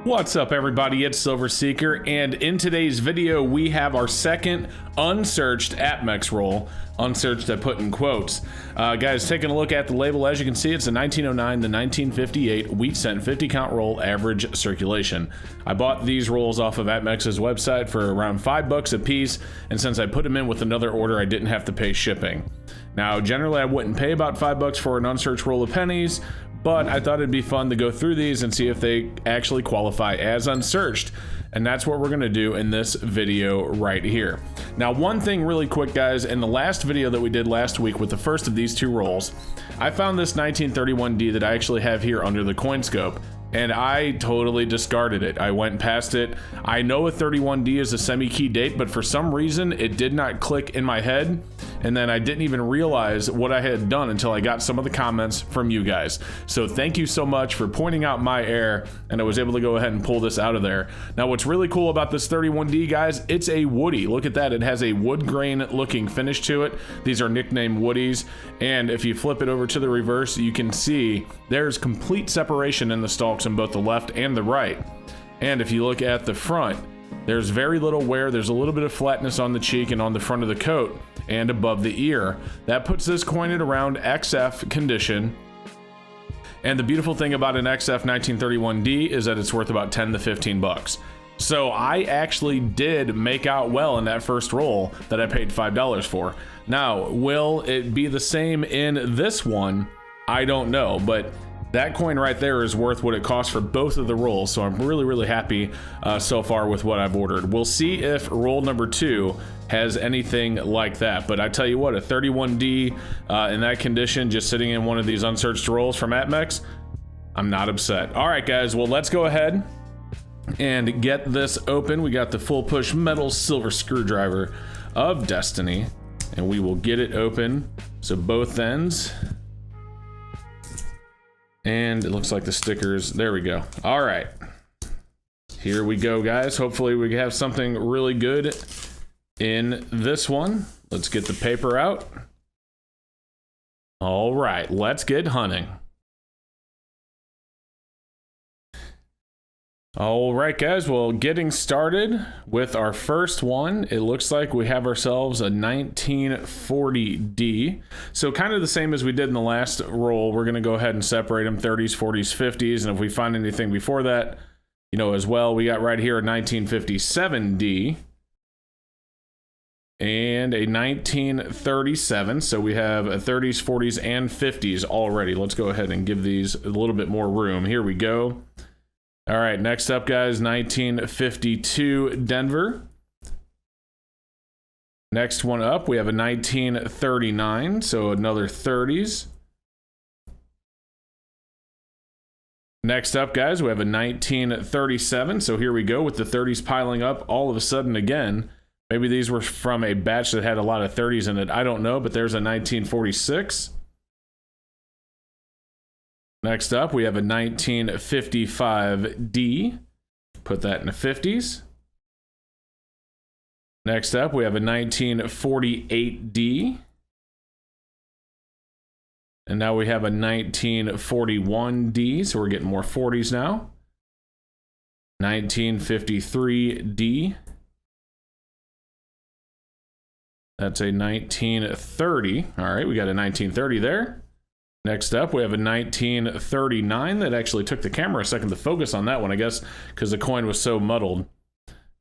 What's up everybody, it's Silver Seeker, and in today's video we have our second unsearched APMEX roll. Unsearched, I put in quotes. Guys, taking a look at the label, as you can see, it's a 1909 to 1958 wheat cent 50 count roll average circulation. I bought these rolls off of APMEX's website for around $5 a piece, and since I put them in with another order, I didn't have to pay shipping. Now, generally I wouldn't pay about $5 for an unsearched roll of pennies, but I thought it'd be fun to go through these and see if they actually qualify as unsearched. And that's what we're gonna do in this video right here. Now, one thing really quick, guys, in the last video that we did last week with the first of these two rolls, I found this 1931D that I actually have here under the coin scope, and I totally discarded it. I went past it. I know a 31D is a semi-key date, but for some reason it did not click in my head, and then I didn't even realize what I had done until I got some of the comments from you guys. So thank you so much for pointing out my error, and I was able to go ahead and pull this out of there. Now, what's really cool about this 31D, guys, it's a woody. Look at that, it has a wood grain looking finish to it. These are nicknamed woodies, and if you flip it over to the reverse, you can see there's complete separation in the stalks in both the left and the right. And if you look at the front, there's very little wear. There's a little bit of flatness on the cheek and on the front of the coat and above the ear. That puts this coin at around XF condition. And the beautiful thing about an XF 1931D is that it's worth about 10 to 15 bucks. So I actually did make out well in that first roll that I paid $5 for. Now, will it be the same in this one? I don't know, but that coin right there is worth what it costs for both of the rolls, so I'm really happy so far with what I've ordered. We'll see if roll number 2 has anything like that, but I tell you what, a 31D in that condition, just sitting in one of these unsearched rolls from APMEX, I'm not upset. All right, guys, well, let's go ahead and get this open. We got the full push metal silver screwdriver of destiny, and we will get it open. So both ends. And it looks like the stickers, there we go. All right, here we go, guys. Hopefully we have something really good in this one. Let's get the paper out. All right, let's get hunting. All right, guys, well, getting started with our first one, it looks like we have ourselves a 1940D. So kind of the same as we did in the last roll. We're going to go ahead and separate them 30s, 40s, 50s, and if we find anything before that, you know, as well, we got right here a 1957D and a 1937. So we have a 30s, 40s, and 50s already. Let's go ahead and give these a little bit more room. Here we go. All right, next up, guys, 1952 Denver. Next one up, we have a 1939, so another 30s. Next up, guys, we have a 1937, so here we go with the 30s piling up all of a sudden again. Maybe these were from a batch that had a lot of 30s in it, I don't know, but there's a 1946. Next up, we have a 1955D. Put that in the 50s. Next up, we have a 1948D. And now we have a 1941D, so we're getting more 40s now. 1953D. That's a 1930. All right, we got a 1930 there. Next up, we have a 1939 that actually took the camera a second to focus on that one, I guess, because the coin was so muddled.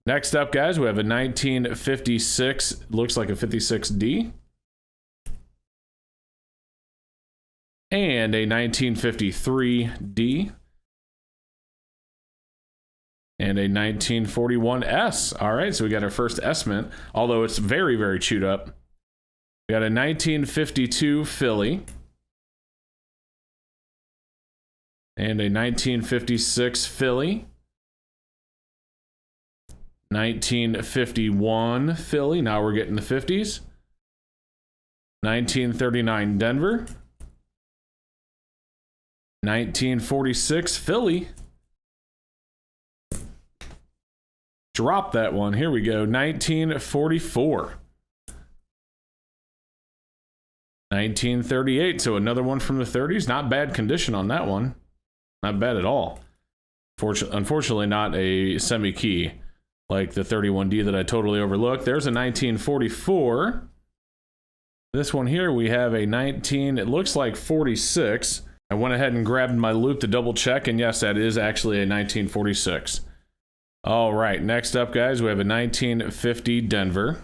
Next up, guys, we have a 1956, looks like a 56D. And a 1953D. And a 1941S. All right, so we got our first S mint, although it's very chewed up. We got a 1952 Philly. And a 1956 Philly. 1951 Philly. Now we're getting the 50s. 1939 Denver. 1946 Philly. Drop that one. Here we go. 1944. 1938, so another one from the 30s. Not bad condition on that one. Not bad at all. Unfortunately, not a semi-key like the 31D that I totally overlooked. There's a 1944. This one here, we have a 19, it looks like 46. I went ahead and grabbed my loop to double check, and yes, that is actually a 1946. All right, next up, guys, we have a 1950 Denver.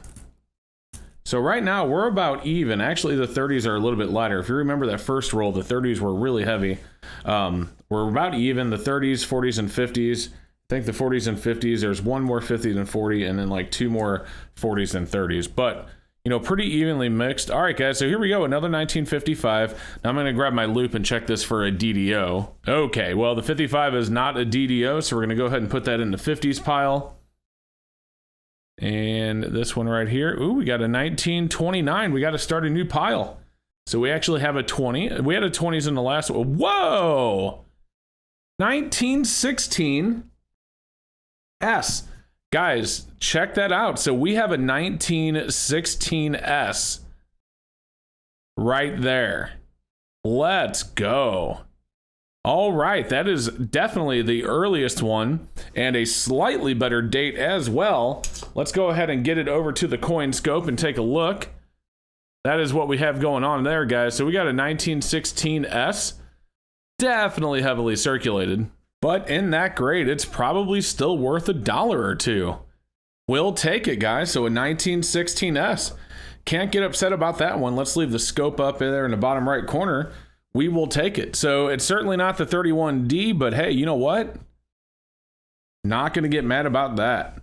So right now, we're about even. Actually, the 30s are a little bit lighter. If you remember that first roll, the 30s were really heavy. We're about even, the 30s, 40s, and 50s. I think the 40s and 50s, there's one more 50 than 40, and then like two more 40s and 30s. But, you know, pretty evenly mixed. All right, guys, so here we go, another 1955. Now I'm going to grab my loop and check this for a DDO. Okay, well, the 55 is not a DDO, so we're going to go ahead and put that in the 50s pile. And this one right here, ooh, we got a 1929. We got to start a new pile. So we actually have a 20. We had a 20s in the last one. Whoa! 1916 S. Guys, check that out. So we have a 1916 S right there. Let's go. All right, that is definitely the earliest one and a slightly better date as well. Let's go ahead and get it over to the coin scope and take a look. That is what we have going on there, guys. So we got a 1916 S, definitely heavily circulated, but in that grade, it's probably still worth $1 or $2. We'll take it, guys. So a 1916 S. Can't get upset about that one. Let's leave the scope up in there in the bottom right corner. We will take it. So it's certainly not the 31D, but hey, you know what? Not going to get mad about that.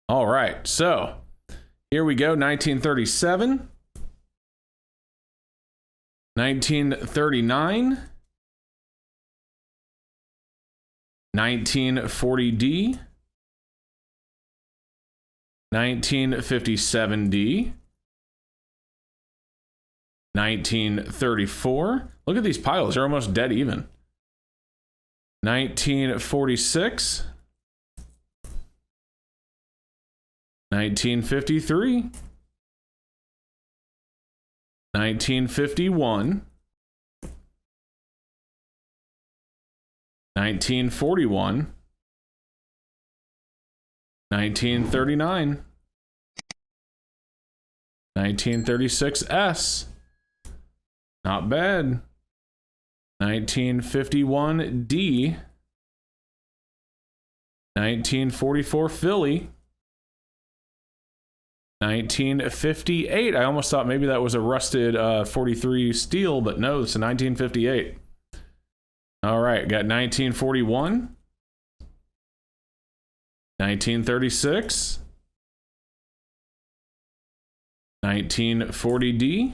All right, so here we go, 1937, 1939, 1940D, 1957D, 1934. Look at these piles, they're almost dead even. 1946, 1953, 1951, 1941, 1939, 1936S. Not bad. 1951D, 1944 Philly, 1958. I almost thought maybe that was a rusted 43 steel, but no, it's a 1958. All right, got 1941, 1936, 1940D,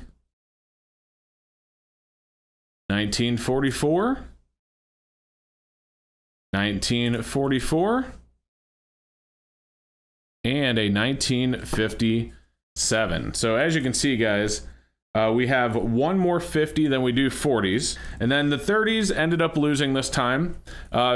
1944, 1944, and a 1957. So as you can see, guys, we have one more 50 than we do 40s, and then the 30s ended up losing this time.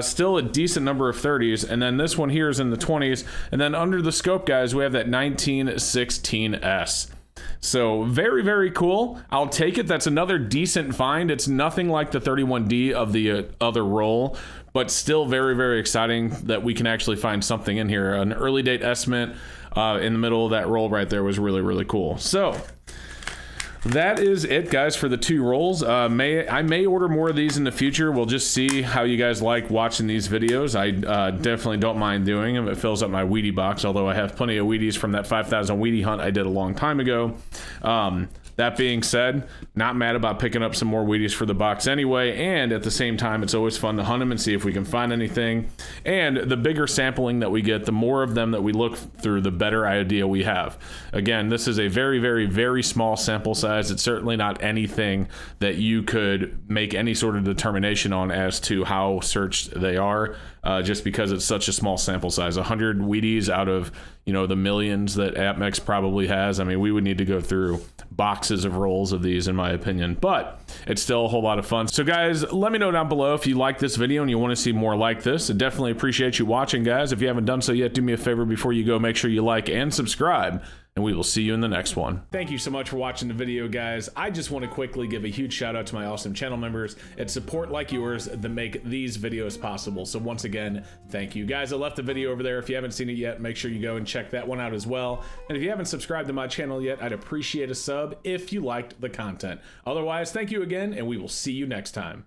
Still a decent number of 30s, and then this one here is in the 20s, and then under the scope, guys, we have that 1916S. So very, very cool. I'll take it. That's another decent find. It's nothing like the 31D of the other roll, but still very, very exciting that we can actually find something in here. An early date estimate in the middle of that roll right there was really, really cool. So that is it, guys, for the two rolls. I may order more of these in the future. We'll just see how you guys like watching these videos. I definitely don't mind doing them. It fills up my Wheatie box, although I have plenty of Wheaties from that 5,000 Wheatie hunt I did a long time ago. That being said, not mad about picking up some more Wheaties for the box anyway, and at the same time, it's always fun to hunt them and see if we can find anything. And the bigger sampling that we get, the more of them that we look through, the better idea we have. Again, this is a very, very, very small sample size. It's certainly not anything that you could make any sort of determination on as to how searched they are, just because it's such a small sample size. 100 Wheaties out of, you know, the millions that AppMex probably has. I mean, we would need to go through boxes of rolls of these, in my opinion, but it's still a whole lot of fun. So guys, let me know down below if you like this video and you want to see more like this. I definitely appreciate you watching, guys. If you haven't done so yet, do me a favor before you go, make sure you like and subscribe, and we will see you in the next one. Thank you so much for watching the video, guys. I just want to quickly give a huge shout out to my awesome channel members. It's support like yours that make these videos possible. So once again, thank you. Guys, I left the video over there. If you haven't seen it yet, make sure you go and check that one out as well. And if you haven't subscribed to my channel yet, I'd appreciate a sub if you liked the content. Otherwise, thank you again, and we will see you next time.